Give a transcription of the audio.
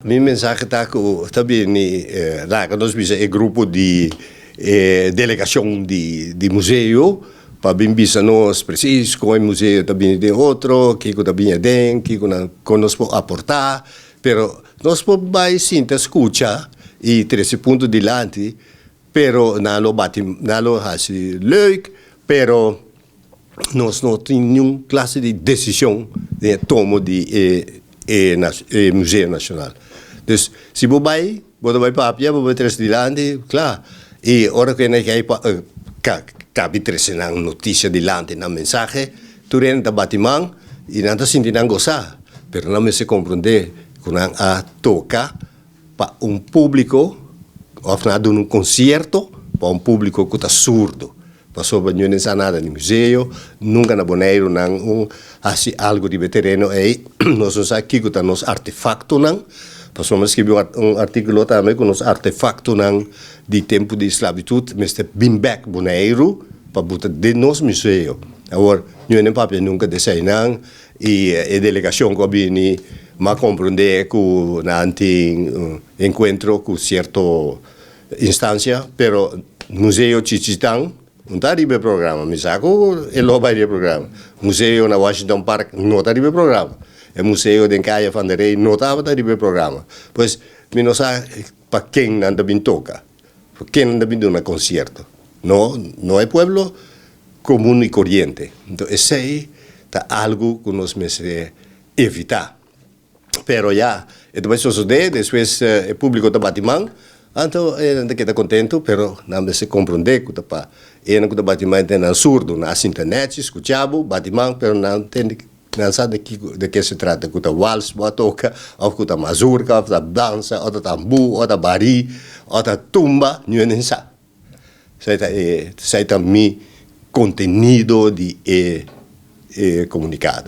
meu mensagem está também nós vimos o grupo de delegação de museu para bem bisa nós preciso com o museu também de outro que também tem que nós pode aportar, pero nós podemos sim escutar e 13 pontos dilante, pero não bate não assim leuk, pero nós não temos nenhuma classe de decisão de tomo de Museu Nacional. Dus se você vai papia, você vai trazer dilante, claro. E ora que nós cabe trazer na notícia dilante na mensagem, tu renda batimang e nada senti não gostar, pero não me se compreender quando a toca para público, ou nada um concerto para público que está surdo. Passou para não pensar nada no museu, nunca na boneiro não assim algo de veterano aí nós não sabemos que está nos artefactos não. Passou mas escreveu artigo também com os artefactos não de tempo de esclavitud, mas de bimback boneiro para botar de nos museu. Agora não papel nunca desenhar e a delegação que vem mas compreender que não tem encontro com certa instância, pero museu Chichitang não está no programa, me saco e logo vai no programa. Museu na Washington Park não está no programa. O museu de Caia Van der Rey não estava no programa. Pois, me não sabe para quem anda bem toca, para quem anda bem um concerto. Não é pueblo comum e corriente. Então, esse aí está algo que nós precisamos evitar. Pero já, depois sucede, depois o público está batimando. Então, ele está contente, pero não se compreende que está ele não batimento é surdo, na internet, escutamos, batimento, pero não sabe de que se trata, que está vals, que toca, ou que está mazurca, ou está dança, ou está tambu, ou está bari, ou está tumba, não sabe. Isso é meu contenido de comunicado.